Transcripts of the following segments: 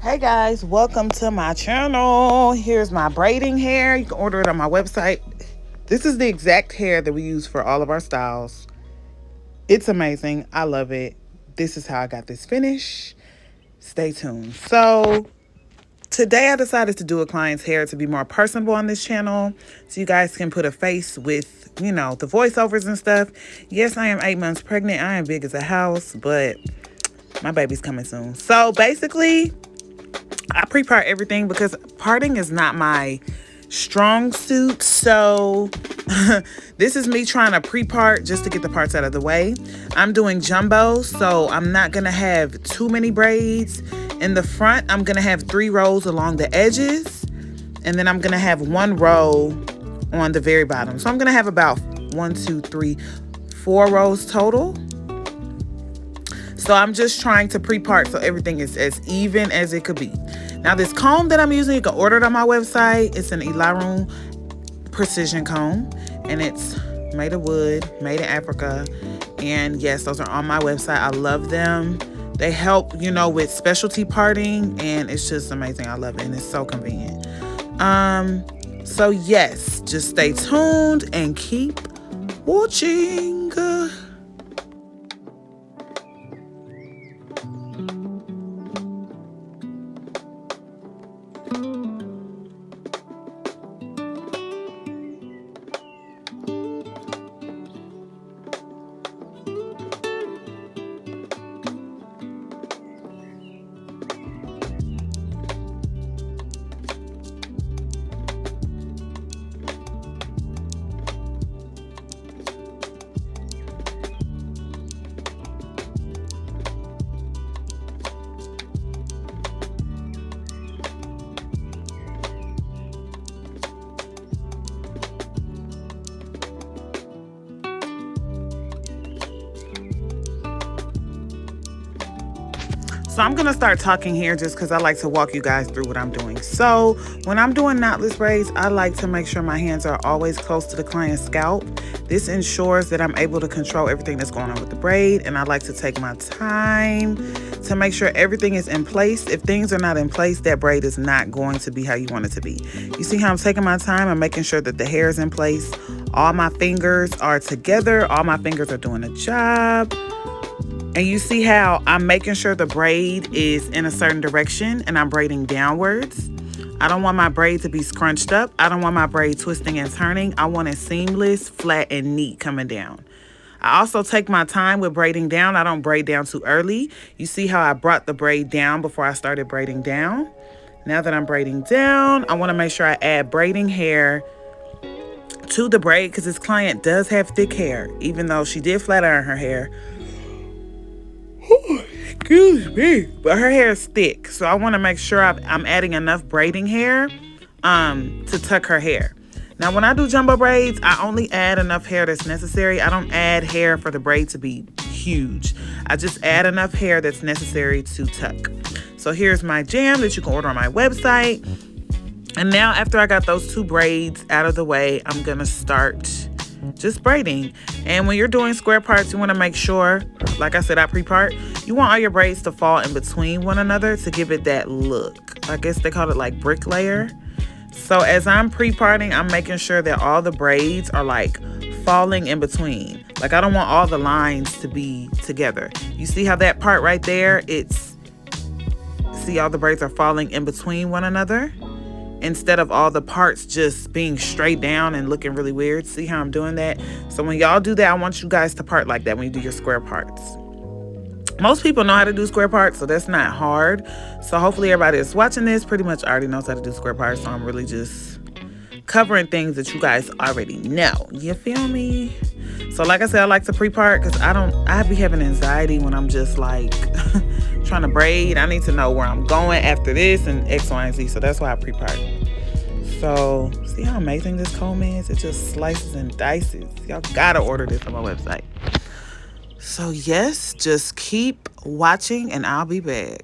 Hey guys, welcome to my channel. Here's my braiding hair. You can order it on my website. This is the exact hair that we use for all of our styles. It's amazing. I love it. This is how I got this finish. Stay tuned. So today I decided to do a client's hair to be more personable on this channel, so you guys can put a face with, the voiceovers and stuff. Yes, I am 8 months pregnant. I am big as a house, but my baby's coming soon. So basically, I pre-part everything because parting is not my strong suit. So this is me trying to pre-part just to get the parts out of the way. I'm doing jumbo, so I'm not going to have too many braids. In the front, I'm going to have 3 rows along the edges. And then I'm going to have 1 row on the very bottom. So I'm going to have about 1, 2, 3, 4 rows total. So I'm just trying to pre-part so everything is as even as it could be. Now this comb that I'm using, you can order it on my website. It's an Ilarum precision comb, and it's made of wood, made in Africa. And yes, those are on my website. I love them. They help, with specialty parting, and it's just amazing. I love it, and it's so convenient. So yes, just stay tuned and keep watching. So I'm going to start talking here just because I like to walk you guys through what I'm doing. So when I'm doing knotless braids, I like to make sure my hands are always close to the client's scalp. This ensures that I'm able to control everything that's going on with the braid, and I like to take my time to make sure everything is in place. If things are not in place, that braid is not going to be how you want it to be. You see how I'm taking my time and making sure that the hair is in place. All my fingers are together. All my fingers are doing a job. And you see how I'm making sure the braid is in a certain direction and I'm braiding downwards. I don't want my braid to be scrunched up. I don't want my braid twisting and turning. I want it seamless, flat, and neat coming down. I also take my time with braiding down. I don't braid down too early. You see how I brought the braid down before I started braiding down. Now that I'm braiding down, I want to make sure I add braiding hair to the braid because this client does have thick hair, even though she did flat iron her hair. Excuse me, but her hair is thick, so I want to make sure I'm adding enough braiding hair to tuck her hair. Now when I do jumbo braids, I only add enough hair that's necessary. I don't add hair for the braid to be huge. I just add enough hair that's necessary to tuck. So here's my jam that you can order on my website. And now after I got those 2 braids out of the way, I'm gonna start just braiding. And when you're doing square parts, you want to make sure, like I said, I pre-part, you want all your braids to fall in between one another to give it that look. I guess they call it like bricklayer. So as I'm pre-parting, I'm making sure that all the braids are like falling in between. Like I don't want all the lines to be together. You see how that part right there, see all the braids are falling in between one another, instead of all the parts just being straight down and looking really weird. See how I'm doing that? So when y'all do that, I want you guys to part like that when you do your square parts. Most people know how to do square parts, so that's not hard. So hopefully everybody that's watching this pretty much already knows how to do square parts. So I'm really just covering things that you guys already know. You feel me? So like I said, I like to pre-part because I be having anxiety when I'm just like trying to braid. I need to know where I'm going after this and X, Y, and Z. So that's why I pre-part. So see how amazing this comb is? It just slices and dices. Y'all gotta order this on my website. So yes, just keep watching and I'll be back.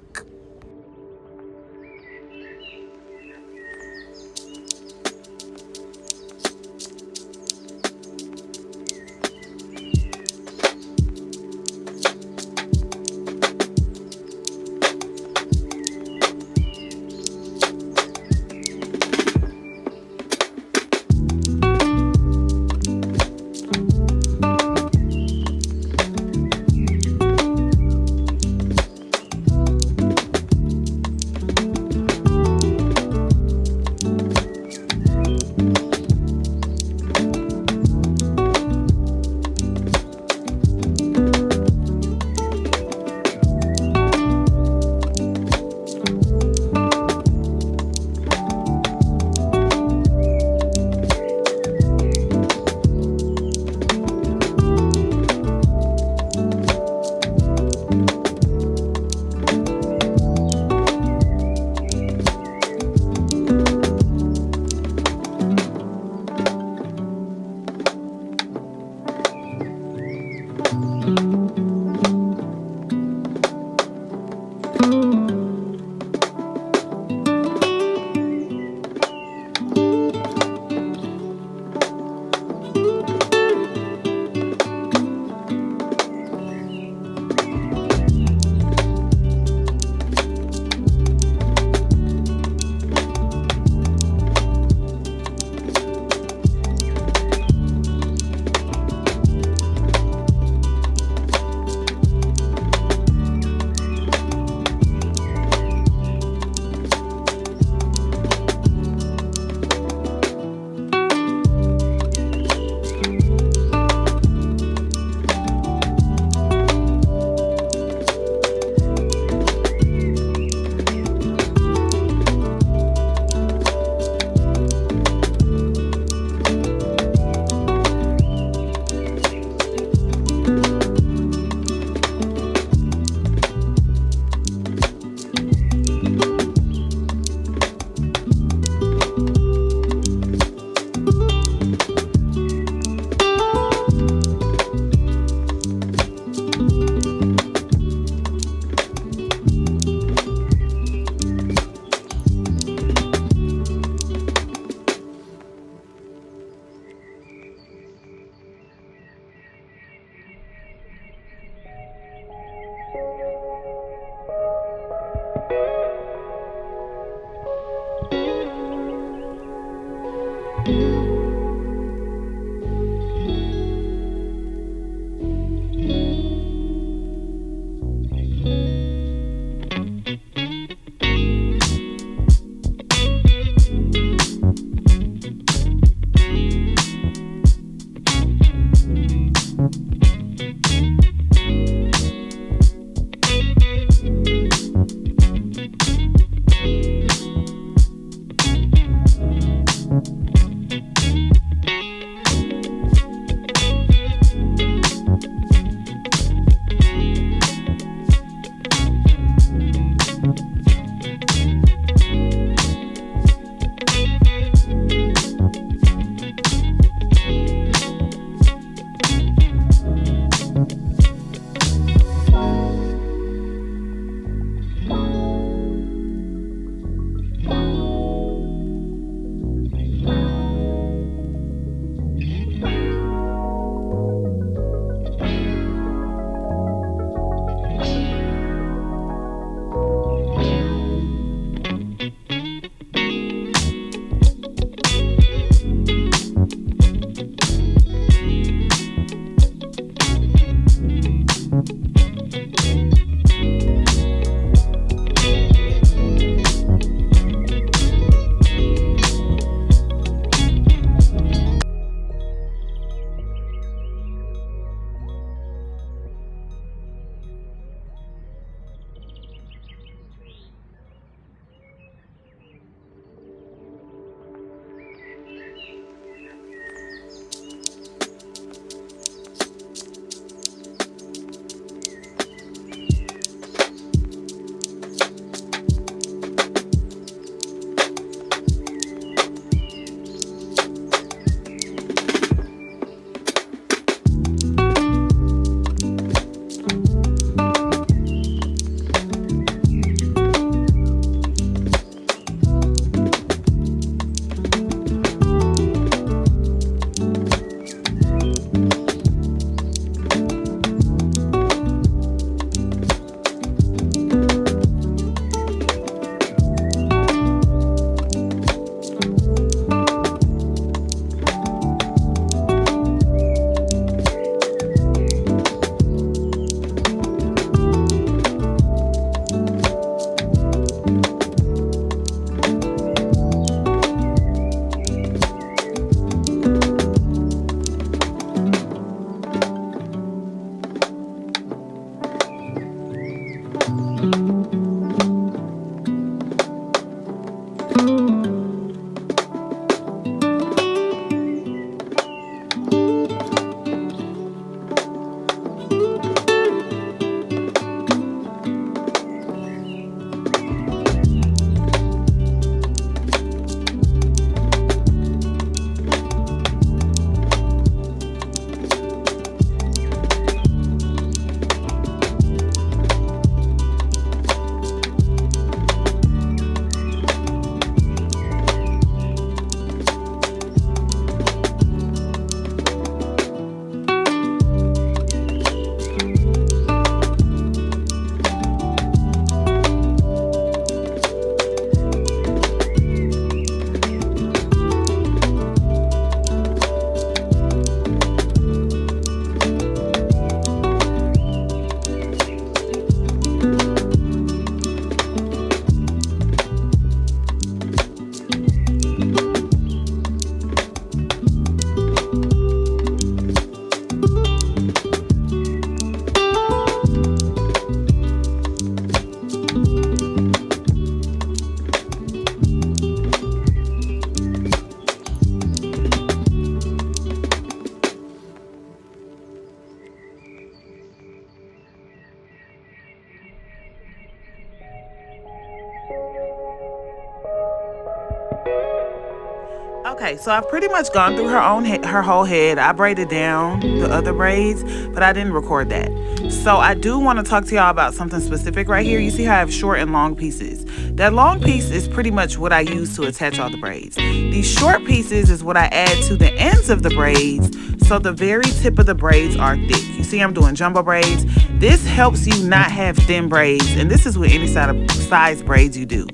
Okay, so I've pretty much gone through her whole head. I braided down the other braids, but I didn't record that. So I do want to talk to y'all about something specific right here. You see how I have short and long pieces. That long piece is pretty much what I use to attach all the braids. These short pieces is what I add to the ends of the braids, so the very tip of the braids are thick. You see I'm doing jumbo braids. This helps you not have thin braids, and this is with any size braids you do.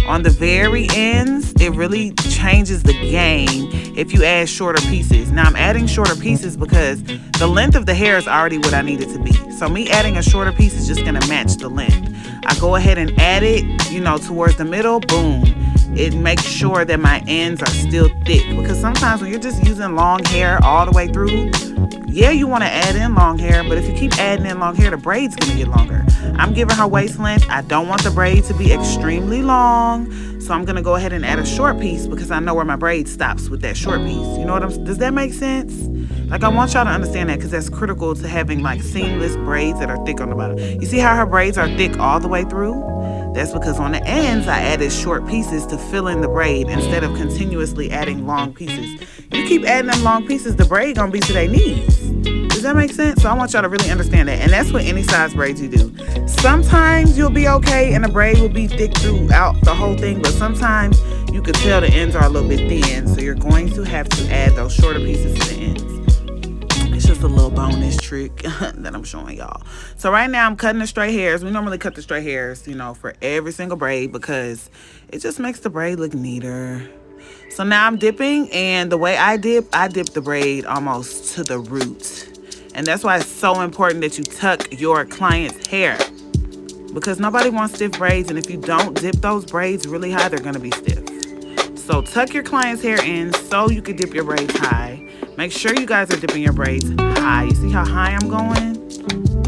On the very ends, it really changes the game if you add shorter pieces. Now I'm adding shorter pieces because the length of the hair is already what I need it to be. So me adding a shorter piece is just gonna match the length. I go ahead and add it, towards the middle, boom. It makes sure that my ends are still thick, because sometimes when you're just using long hair all the way through, yeah, you want to add in long hair, but if you keep adding in long hair, the braid's gonna get longer. I'm giving her waist length. I don't want the braid to be extremely long, so I'm gonna go ahead and add a short piece because I know where my braid stops with that short piece. Does that make sense? Like, I want y'all to understand that because that's critical to having like seamless braids that are thick on the bottom. You see how her braids are thick all the way through? That's because on the ends, I added short pieces to fill in the braid instead of continuously adding long pieces. You keep adding them long pieces, the braid gonna be to their knees. Does that make sense? So I want y'all to really understand that. And that's with any size braids you do. Sometimes you'll be okay and the braid will be thick throughout the whole thing, but sometimes you could tell the ends are a little bit thin, so you're going to have to add those shorter pieces to the ends. It's just a little bonus trick that I'm showing y'all. So right now I'm cutting the straight hairs. We normally cut the straight hairs, for every single braid because it just makes the braid look neater. So now I'm dipping, and the way I dip the braid almost to the root. And that's why it's so important that you tuck your client's hair, because nobody wants stiff braids, and if you don't dip those braids really high, they're gonna be stiff. So tuck your client's hair in so you can dip your braids high. Make sure you guys are dipping your braids high. You see how high I'm going?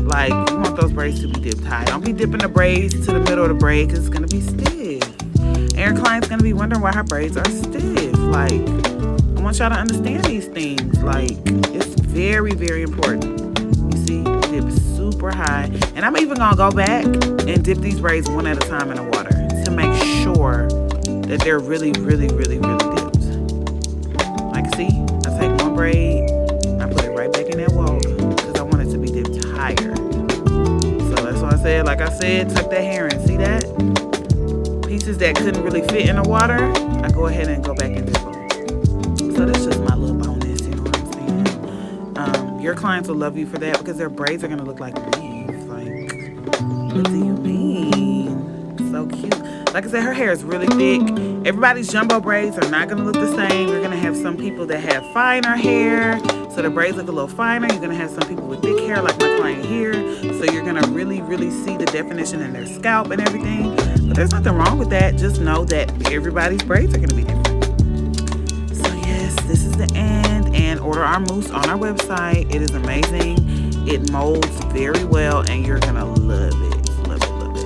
Like, you want those braids to be dipped high. Don't be dipping the braids to the middle of the braid because it's gonna be stiff. And your client's gonna be wondering why her braids are stiff. Like, I want y'all to understand these things. Like, it's very, very important. You see, dip super high. And I'm even gonna go back and dip these braids one at a time in the water to make sure that they're really, really, really, really dipped. Like, see, I take one braid, I put it right back in that water because I want it to be dipped higher. So that's why I said, like I said, tuck that hair in. See that? Pieces that couldn't really fit in the water, I go ahead and go back and dip them. So that's just my little bonus, you know what I'm saying? Your clients will love you for that because their braids are gonna look like leaves. Like, what do you mean? So cute. Like I said, her hair is really thick. Everybody's jumbo braids are not gonna look the same. You're gonna have some people that have finer hair, so the braids look a little finer. You're gonna have some people with thick hair like my client here, so you're gonna really, really see the definition in their scalp and everything. But there's nothing wrong with that. Just know that everybody's braids are gonna be different. So yes, this is the end, and order our mousse on our website. It is amazing. It molds very well, and you're gonna love it. Love it, love it.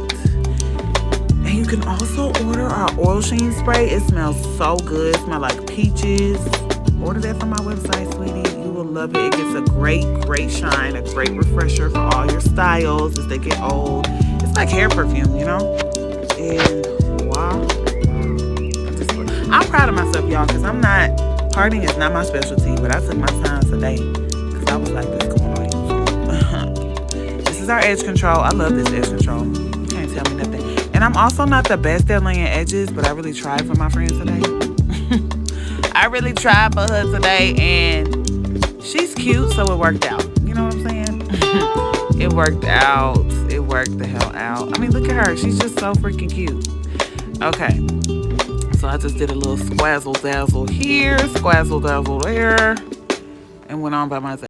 can also order our oil sheen spray. It smells so good. It smells like peaches. Order that from my website, sweetie. You will love it. It gets a great shine, a great refresher for all your styles as they get old. It's like hair perfume, you know? And wow. I'm proud of myself, y'all, because partying is not my specialty, but I took my time today because I was like, this going on YouTube. This is our edge control. I love this edge control. You can't tell me nothing. And I'm also not the best at laying edges, but I really tried for my friend today. I really tried for her today, and she's cute, so it worked out. You know what I'm saying? It worked out. It worked the hell out. I mean, look at her. She's just so freaking cute. Okay. So I just did a little squazzle dazzle here, squazzle dazzle there, and went on by myself.